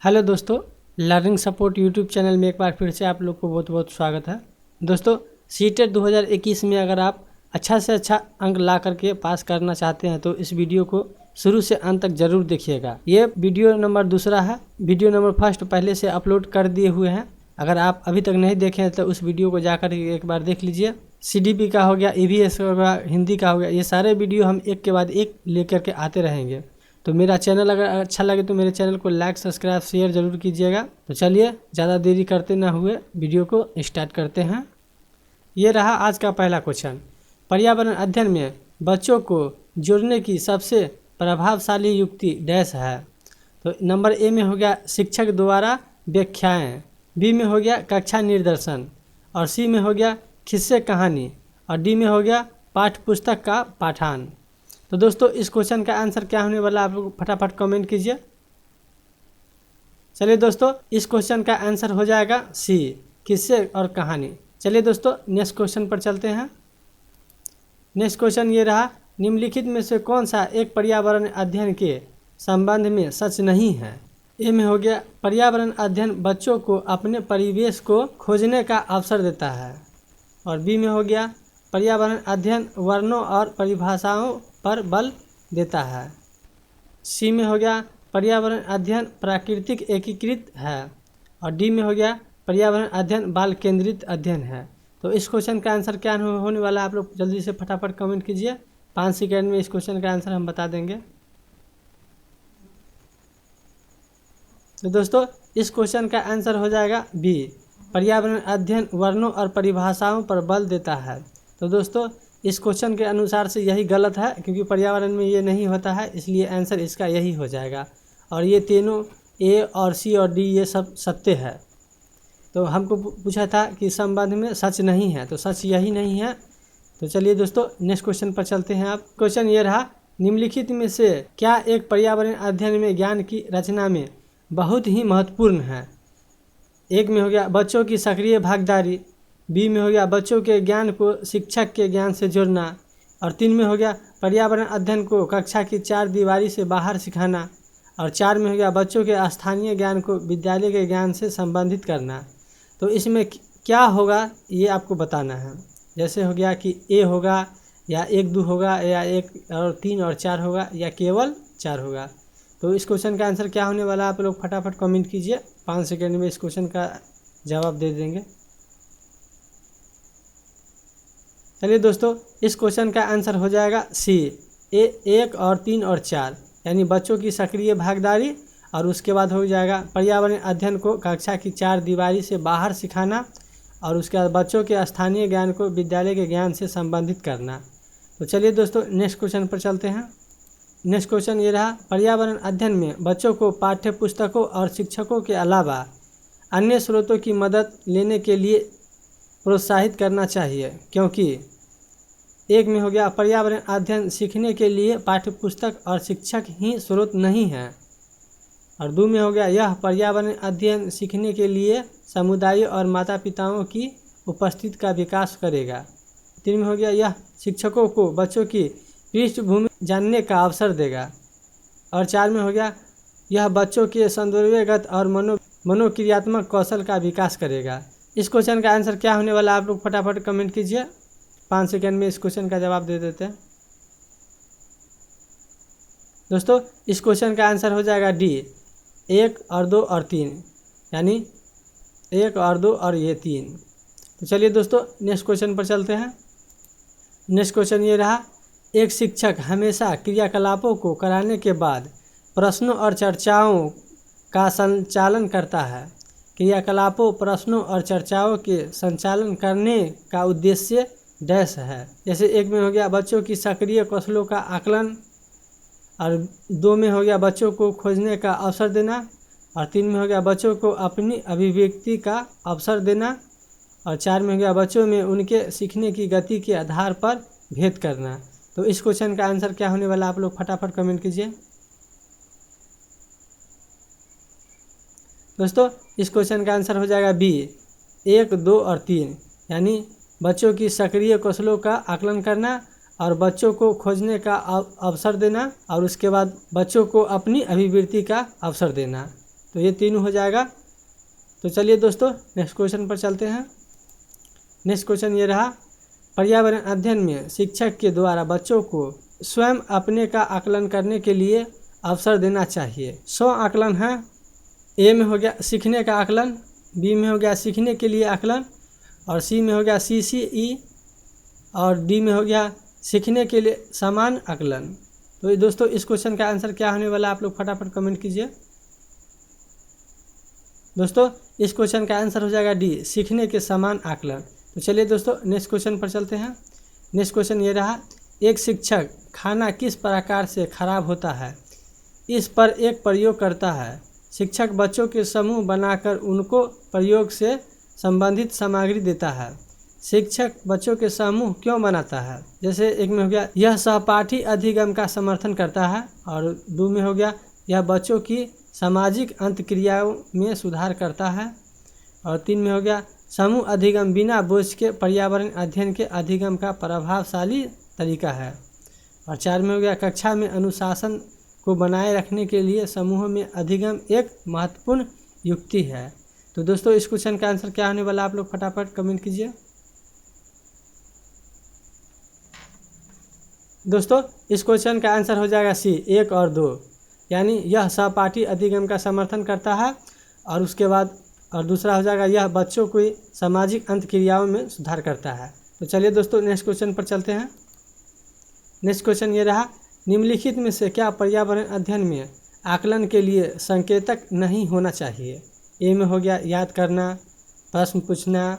Hello दोस्तों, learning support YouTube channel में एक बार फिर से आप लोग को बहुत बहुत स्वागत है। दोस्तों, सीटेट 2021 में अगर आप अच्छा से अच्छा अंक ला करके पास करना चाहते हैं तो इस वीडियो को शुरू से अंत तक जरूर देखिएगा। ये वीडियो नंबर दूसरा है। वीडियो नंबर फर्स्ट पहले से अपलोड कर दिए हुए हैं। अगर आप अभी तक नहीं देखे हैं तो उस वीडियो को जाकर एक बार देख लीजिए। CDP का हो गया, EVS का हो गया, हिंदी का हो गया, ये सारे वीडियो हम एक के बाद एक लेकर के आते रहेंगे। तो मेरा चैनल अगर अच्छा लगे तो मेरे चैनल को लाइक, सब्सक्राइब, शेयर जरूर कीजिएगा। तो चलिए ज़्यादा देरी करते ना हुए वीडियो को स्टार्ट करते हैं। ये रहा आज का पहला क्वेश्चन। पर्यावरण अध्ययन में बच्चों को जोड़ने की सबसे प्रभावशाली युक्ति डैश है। तो नंबर ए में हो गया शिक्षक द्वारा व्याख्याएँ, बी में हो गया कक्षा निर्देशन, और सी में हो गया किस्से कहानी, और डी में हो गया पाठ्य पुस्तक का पाठान। तो दोस्तों, इस क्वेश्चन का आंसर क्या होने वाला आप लोग फटाफट कमेंट कीजिए। चलिए दोस्तों, इस क्वेश्चन का आंसर हो जाएगा सी, किस्से और कहानी। चलिए दोस्तों, नेक्स्ट क्वेश्चन पर चलते हैं। नेक्स्ट क्वेश्चन ये रहा, निम्नलिखित में से कौन सा एक पर्यावरण अध्ययन के संबंध में सच नहीं है। ए में हो गया पर्यावरण अध्ययन बच्चों को अपने परिवेश को खोजने का अवसर देता है, और बी में हो गया पर्यावरण अध्ययन वर्णों और परिभाषाओं पर बल देता है। सी में हो गया पर्यावरण अध्ययन प्राकृतिक एकीकृत है, और डी में हो गया पर्यावरण अध्ययन बाल केंद्रित अध्ययन है। तो इस क्वेश्चन का आंसर क्या होने वाला है आप लोग जल्दी से फटाफट कमेंट कीजिए। 5 सेकेंड में इस क्वेश्चन का आंसर हम बता देंगे। तो दोस्तों, इस क्वेश्चन का आंसर हो जाएगा बी, पर्यावरण अध्ययन वर्णों और परिभाषाओं पर बल देता है। तो दोस्तों, इस क्वेश्चन के अनुसार से यही गलत है, क्योंकि पर्यावरण में ये नहीं होता है, इसलिए आंसर इसका यही हो जाएगा। और ये तीनों ए और सी और डी ये सब सत्य है। तो हमको पूछा था कि संबंध में सच नहीं है, तो सच यही नहीं है। तो चलिए दोस्तों, नेक्स्ट क्वेश्चन पर चलते हैं। आप क्वेश्चन ये रहा, निम्नलिखित में से क्या एक पर्यावरण अध्ययन में ज्ञान की रचना में बहुत ही महत्वपूर्ण है। एक में हो गया बच्चों की सक्रिय भागीदारी, बी में हो गया बच्चों के ज्ञान को शिक्षक के ज्ञान से जोड़ना, और 3 में हो गया पर्यावरण अध्ययन को कक्षा की 4 दीवारी से बाहर सिखाना, और 4 में हो गया बच्चों के स्थानीय ज्ञान को विद्यालय के ज्ञान से संबंधित करना। तो इसमें क्या होगा ये आपको बताना है। जैसे हो गया कि ए होगा, या 1, 2 होगा, या 1 और 3 और 4 होगा, या केवल 4 होगा। तो इस क्वेश्चन का आंसर क्या होने वाला है आप लोग फटाफट कमेंट कीजिए। 5 सेकेंड में इस क्वेश्चन का जवाब दे देंगे। चलिए दोस्तों, इस क्वेश्चन का आंसर हो जाएगा सी, 1 और 3 और 4, यानी बच्चों की सक्रिय भागीदारी, और उसके बाद हो जाएगा पर्यावरण अध्ययन को कक्षा की 4 दीवारी से बाहर सिखाना, और उसके बाद बच्चों के स्थानीय ज्ञान को विद्यालय के ज्ञान से संबंधित करना। तो चलिए दोस्तों, नेक्स्ट क्वेश्चन पर चलते हैं। नेक्स्ट क्वेश्चन ये रहा, पर्यावरण अध्ययन में बच्चों को पाठ्य पुस्तकों और शिक्षकों के अलावा अन्य स्रोतों की मदद लेने के लिए प्रोत्साहित करना चाहिए, क्योंकि एक में हो गया पर्यावरण अध्ययन सीखने के लिए पाठ्य पुस्तक और शिक्षक ही स्रोत नहीं है, और 2 में हो गया यह पर्यावरण अध्ययन सीखने के लिए समुदायों और माता पिताओं की उपस्थिति का विकास करेगा। 3 में हो गया यह शिक्षकों को बच्चों की पृष्ठभूमि जानने का अवसर देगा, और 4 में हो गया यह बच्चों के सौंदर्यगत और मनोक्रियात्मक कौशल का विकास करेगा। इस क्वेश्चन का आंसर क्या होने वाला आप लोग फटाफट कमेंट कीजिए। 5 सेकेंड में इस क्वेश्चन का जवाब दे देते हैं। दोस्तों, इस क्वेश्चन का आंसर हो जाएगा डी, 1 और 2 और 3, यानी 1 और 2 और ये 3। तो चलिए दोस्तों, नेक्स्ट क्वेश्चन पर चलते हैं। नेक्स्ट क्वेश्चन ये रहा, एक शिक्षक हमेशा क्रियाकलापों को कराने के बाद प्रश्नों और चर्चाओं का संचालन करता है। क्रियाकलापों, प्रश्नों और चर्चाओं के संचालन करने का उद्देश्य डैश है। जैसे 1 में हो गया बच्चों की सक्रिय कौशलों का आकलन, और 2 में हो गया बच्चों को खोजने का अवसर देना, और 3 में हो गया बच्चों को अपनी अभिव्यक्ति का अवसर देना, और 4 में हो गया बच्चों में उनके सीखने की गति के आधार पर भेद करना। तो इस क्वेश्चन का आंसर क्या होने वाला आप लोग फटाफट कमेंट कीजिए। दोस्तों, इस क्वेश्चन का आंसर हो जाएगा बी, 1, 2 और 3, यानी बच्चों की सक्रिय कौशलों का आकलन करना और बच्चों को खोजने का अवसर देना, और उसके बाद बच्चों को अपनी अभिवृत्ति का अवसर देना। तो ये तीनों हो जाएगा। तो चलिए दोस्तों नेक्स्ट क्वेश्चन पर चलते हैं। नेक्स्ट क्वेश्चन ये रहा, पर्यावरण अध्ययन में शिक्षक के द्वारा बच्चों को स्वयं अपने का आकलन करने के लिए अवसर देना चाहिए। 100 आकलन है। ए में हो गया सीखने का आकलन, बी में हो गया सीखने के लिए आकलन, और सी में हो गया CCE, और डी में हो गया सीखने के लिए समान आकलन। तो ये दोस्तों इस क्वेश्चन का आंसर क्या होने वाला है, आप लोग फटाफट कमेंट कीजिए। दोस्तों इस क्वेश्चन का आंसर हो जाएगा डी, सीखने के समान आकलन। तो चलिए दोस्तों नेक्स्ट क्वेश्चन पर चलते हैं। नेक्स्ट क्वेश्चन ये रहा, एक शिक्षक खाना किस प्रकार से खराब होता है, इस पर एक प्रयोग करता है। शिक्षक बच्चों के समूह बनाकर उनको प्रयोग से संबंधित सामग्री देता है। शिक्षक बच्चों के समूह क्यों बनाता है? जैसे एक में हो गया यह सहपाठी अधिगम का समर्थन करता है, और दो में हो गया यह बच्चों की सामाजिक अंतक्रियाओं में सुधार करता है, और तीन में हो गया समूह अधिगम बिना बोझ के पर्यावरण अध्ययन के अधिगम का प्रभावशाली तरीका है, और चार में हो गया कक्षा में अनुशासन को बनाए रखने के लिए समूह में अधिगम एक महत्वपूर्ण युक्ति है। तो दोस्तों इस क्वेश्चन का आंसर क्या होने वाला, आप लोग फटाफट कमेंट कीजिए। दोस्तों इस क्वेश्चन का आंसर हो जाएगा सी, 1 और 2, यानी यह सहपाठी अधिगम का समर्थन करता है, और उसके बाद और दूसरा हो जाएगा यह बच्चों को सामाजिक अंतक्रियाओं में सुधार करता है। तो चलिए दोस्तों नेक्स्ट क्वेश्चन पर चलते हैं। नेक्स्ट क्वेश्चन ये रहा, निम्नलिखित में से क्या पर्यावरण अध्ययन में आकलन के लिए संकेतक नहीं होना चाहिए? ए में हो गया याद करना, प्रश्न पूछना,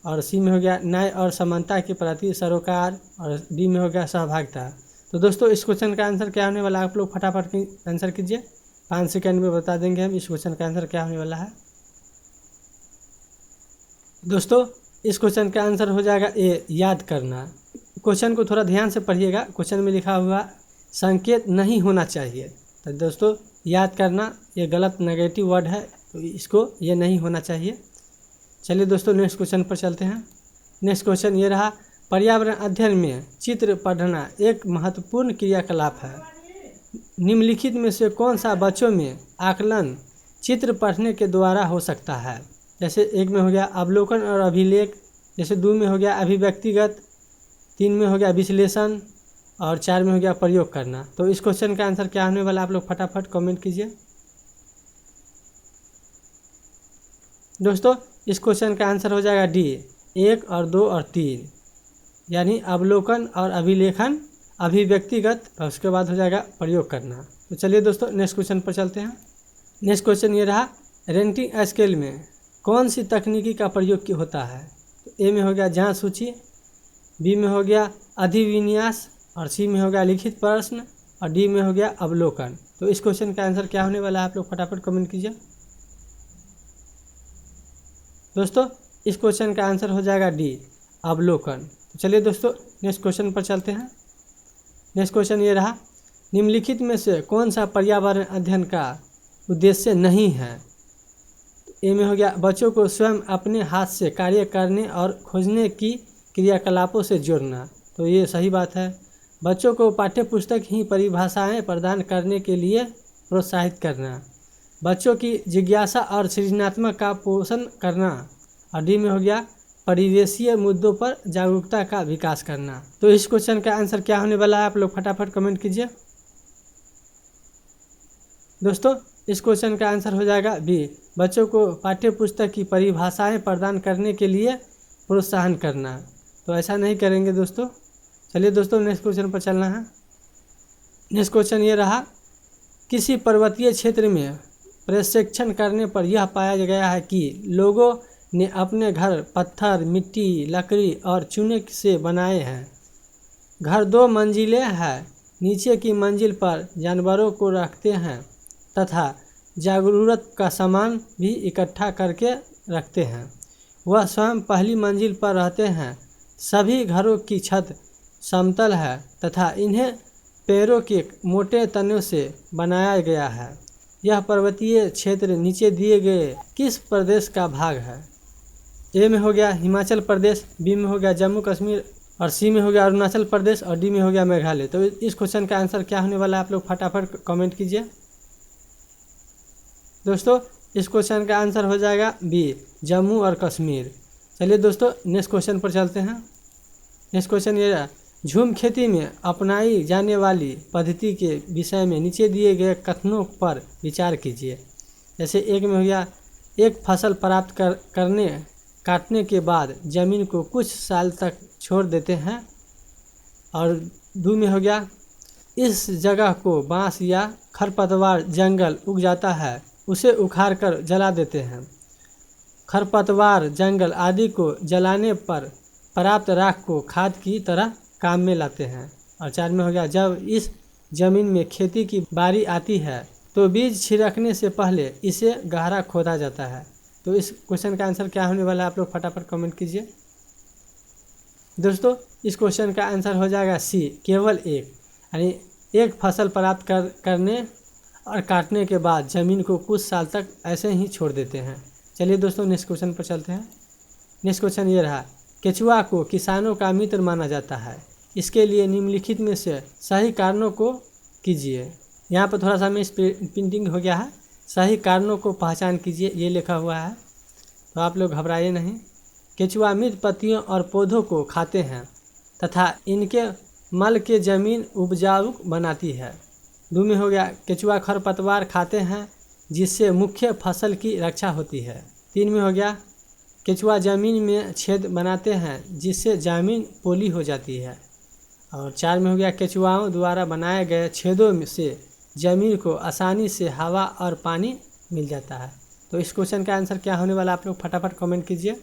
और सी में हो गया न्याय और समानता के प्रति सरोकार, और डी में हो गया सहभागिता। तो दोस्तों इस क्वेश्चन का आंसर क्या होने वाला, आप लोग फटाफट आंसर कीजिए। 5 सेकंड में बता देंगे हम इस क्वेश्चन का आंसर क्या होने वाला है। दोस्तों इस क्वेश्चन का आंसर हो जाएगा ए, याद करना। क्वेश्चन को थोड़ा ध्यान से पढ़िएगा। क्वेश्चन में लिखा हुआ संकेत नहीं होना चाहिए, तो दोस्तों याद करना ये गलत नेगेटिव वर्ड है, तो इसको ये नहीं होना चाहिए। चलिए दोस्तों नेक्स्ट क्वेश्चन पर चलते हैं। नेक्स्ट क्वेश्चन ये रहा, पर्यावरण अध्ययन में चित्र पढ़ना एक महत्वपूर्ण क्रियाकलाप है। निम्नलिखित में से कौन सा बच्चों में आकलन चित्र पढ़ने के द्वारा हो सकता है? जैसे एक में हो गया अवलोकन और अभिलेख, जैसे 2 में हो गया अभिव्यक्तिगत, 3 में हो गया विश्लेषण, और 4 में हो गया प्रयोग करना। तो इस क्वेश्चन का आंसर क्या होने वाला, आप लोग फटाफट कमेंट कीजिए। दोस्तों इस क्वेश्चन का आंसर हो जाएगा डी, 1 और 2 और 3, यानी अवलोकन और अभिलेखन, अभिव्यक्तिगत, और उसके बाद हो जाएगा प्रयोग करना। तो चलिए दोस्तों नेक्स्ट क्वेश्चन पर चलते हैं। नेक्स्ट क्वेश्चन ये रहा, रेटिंग स्केल में कौन सी तकनीकी का प्रयोग होता है? तो ए में हो गया जांच सूची, बी में हो गया अधिविन्यास, और सी में हो गया लिखित प्रश्न, और डी में हो गया अवलोकन। तो इस क्वेश्चन का आंसर क्या होने वाला है, आप लोग फटाफट कमेंट कीजिए। दोस्तों इस क्वेश्चन का आंसर हो जाएगा डी, अवलोकन। तो चलिए दोस्तों नेक्स्ट क्वेश्चन पर चलते हैं। नेक्स्ट क्वेश्चन ये रहा, निम्नलिखित में से कौन सा पर्यावरण अध्ययन का उद्देश्य नहीं है? ए में हो गया बच्चों को स्वयं अपने हाथ से कार्य करने और खोजने की क्रियाकलापों से जोड़ना। तो ये सही बात है। बच्चों को पाठ्यपुस्तक ही परिभाषाएं प्रदान करने के लिए प्रोत्साहित करना। बच्चों की जिज्ञासा और सृजनात्मक का पोषण करना, और डी में हो गया परिवेशीय मुद्दों पर जागरूकता का विकास करना। तो इस क्वेश्चन का आंसर क्या होने वाला है, आप लोग फटाफट कमेंट कीजिए। दोस्तों इस क्वेश्चन का आंसर हो जाएगा बी, बच्चों को पाठ्यपुस्तक की परिभाषाएं प्रदान करने के लिए प्रोत्साहन करना। तो ऐसा नहीं करेंगे दोस्तों। चलिए दोस्तों नेक्स्ट क्वेश्चन पर चलना है। नेक्स्ट क्वेश्चन ये रहा, किसी पर्वतीय क्षेत्र में प्रशिक्षण करने पर यह पाया गया है कि लोगों ने अपने घर पत्थर, मिट्टी, लकड़ी और चूने से बनाए हैं। घर 2 मंजिलें हैं। नीचे की मंजिल पर जानवरों को रखते हैं तथा ज़रूरत का सामान भी इकट्ठा करके रखते हैं। वह स्वयं पहली मंजिल पर रहते हैं। सभी घरों की छत समतल है तथा इन्हें पेड़ों के मोटे तनों से बनाया गया है। यह पर्वतीय क्षेत्र नीचे दिए गए किस प्रदेश का भाग है? ए में हो गया हिमाचल प्रदेश, बी में हो गया जम्मू कश्मीर, और सी में हो गया अरुणाचल प्रदेश, और डी में हो गया मेघालय। तो इस क्वेश्चन का आंसर क्या होने वाला है, आप लोग फटाफट कमेंट कीजिए। दोस्तों इस क्वेश्चन का आंसर हो जाएगा बी, जम्मू और कश्मीर। चलिए दोस्तों नेक्स्ट क्वेश्चन पर चलते हैं। नेक्स्ट क्वेश्चन ये है, झूम खेती में अपनाई जाने वाली पद्धति के विषय में नीचे दिए गए कथनों पर विचार कीजिए। जैसे एक में हो गया, एक फसल प्राप्त काटने के बाद जमीन को कुछ साल तक छोड़ देते हैं। और दो में हो गया, इस जगह को बांस या खरपतवार जंगल उग जाता है, उसे उखाड़ कर जला देते हैं। खरपतवार जंगल आदि को जलाने पर प्राप्त राख को खाद की तरह काम में लाते हैं। और 4 में हो गया, जब इस जमीन में खेती की बारी आती है तो बीज छिड़कने से पहले इसे गहरा खोदा जाता है। तो इस क्वेश्चन का आंसर क्या होने वाला है, आप लोग फटाफट कमेंट कीजिए। दोस्तों इस क्वेश्चन का आंसर हो जाएगा सी, केवल एक, यानी एक फसल प्राप्त करने और काटने के बाद ज़मीन को कुछ साल तक ऐसे ही छोड़ देते हैं। चलिए दोस्तों नेक्स्ट क्वेश्चन पर चलते हैं। नेक्स्ट क्वेश्चन ये रहा, केचुआ को किसानों का मित्र माना जाता है, इसके लिए निम्नलिखित में से सही कारणों को कीजिए। यहाँ पर थोड़ा सा मिस प्रिंटिंग हो गया है, सही कारणों को पहचान कीजिए ये लिखा हुआ है, तो आप लोग घबराइए नहीं। केचुआ मृत पत्तियों और पौधों को खाते हैं तथा इनके मल के जमीन उपजाऊ बनाती है। 2 में हो गया, केचुआ खरपतवार खाते हैं जिससे मुख्य फसल की रक्षा होती है। 3 में हो गया, केचुआ जमीन में छेद बनाते हैं जिससे जमीन पोली हो जाती है। और 4 में हो गया, केचुआओं द्वारा बनाए गए छेदों से जमीन को आसानी से हवा और पानी मिल जाता है। तो इस क्वेश्चन का आंसर क्या होने वाला, आप लोग फटाफट कमेंट कीजिए।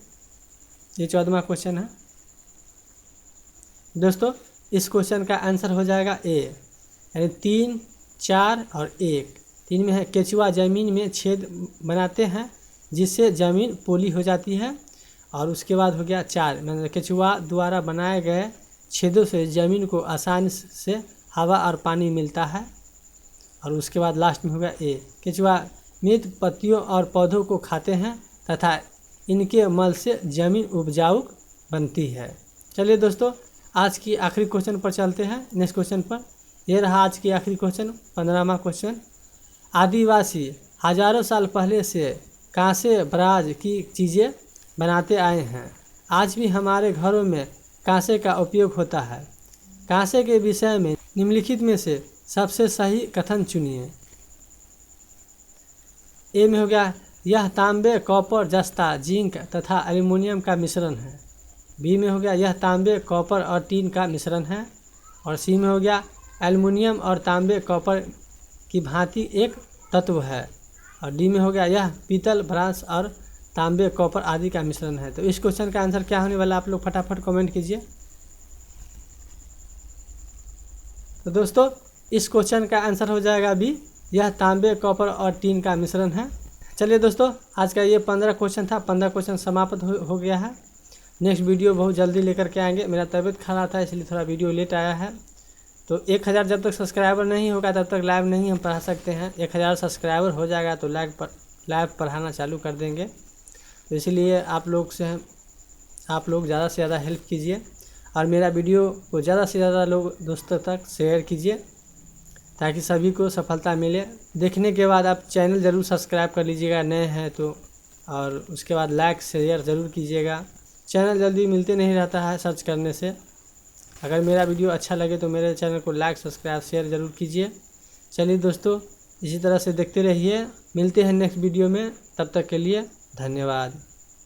ये 14वां क्वेश्चन है। दोस्तों इस क्वेश्चन का आंसर हो जाएगा ए, यानी 3, 4 और 1। 3 में है, केचुआ जमीन में छेद बनाते हैं जिससे ज़मीन पोली हो जाती है। और उसके बाद हो गया 4, मतलब केचुआ द्वारा बनाए गए छेदों से ज़मीन को आसानी से हवा और पानी मिलता है। और उसके बाद लास्ट में हो गया ए, केचुआ मृत पत्तियों और पौधों को खाते हैं तथा इनके मल से ज़मीन उपजाऊ बनती है। चलिए दोस्तों आज की आखिरी क्वेश्चन पर चलते हैं। नेक्स्ट क्वेश्चन पर यह रहा आज की आखिरी क्वेश्चन, 15वां क्वेश्चन। आदिवासी हजारों साल पहले से कांसे ब्राज की चीज़ें बनाते आए हैं। आज भी हमारे घरों में कांसे का उपयोग होता है। कांसे के विषय में निम्नलिखित में से सबसे सही कथन चुनिए। ए में हो गया, यह तांबे, कॉपर, जस्ता, जिंक तथा एल्युमिनियम का मिश्रण है। बी में हो गया, यह तांबे, कॉपर और टीन का मिश्रण है। और सी में हो गया, एल्युमिनियम और तांबे कॉपर की भांति एक तत्व है। और डी में हो गया, यह पीतल, ब्रास और तांबे, कॉपर आदि का मिश्रण है। तो इस क्वेश्चन का आंसर क्या होने वाला, आप लोग फटाफट कमेंट कीजिए। तो दोस्तों इस क्वेश्चन का आंसर हो जाएगा बी, यह तांबे, कॉपर और टीन का मिश्रण है। चलिए दोस्तों आज का ये 15 क्वेश्चन था, 15 क्वेश्चन समाप्त हो गया है। नेक्स्ट वीडियो बहुत जल्दी लेकर के आएंगे। मेरा तबीयत खराब था इसलिए थोड़ा वीडियो लेट आया है। तो 1000 जब तक सब्सक्राइबर नहीं होगा तब तक लाइव नहीं हम पढ़ा सकते हैं। 1000 सब्सक्राइबर हो जाएगा तो लाइव पढ़ाना चालू कर देंगे। तो इसलिए आप लोग ज़्यादा से ज़्यादा हेल्प कीजिए और मेरा वीडियो को ज़्यादा से ज़्यादा लोग दोस्तों तक शेयर कीजिए ताकि सभी को सफलता मिले। देखने के बाद आप चैनल ज़रूर सब्सक्राइब कर लीजिएगा नए हैं तो, और उसके बाद लाइक शेयर ज़रूर कीजिएगा। चैनल जल्दी मिलते नहीं रहता है सर्च करने से। अगर मेरा वीडियो अच्छा लगे तो मेरे चैनल को लाइक, सब्सक्राइब, शेयर ज़रूर कीजिए। चलिए दोस्तों इसी तरह से देखते रहिए, मिलते हैं नेक्स्ट वीडियो में, तब तक के लिए धन्यवाद।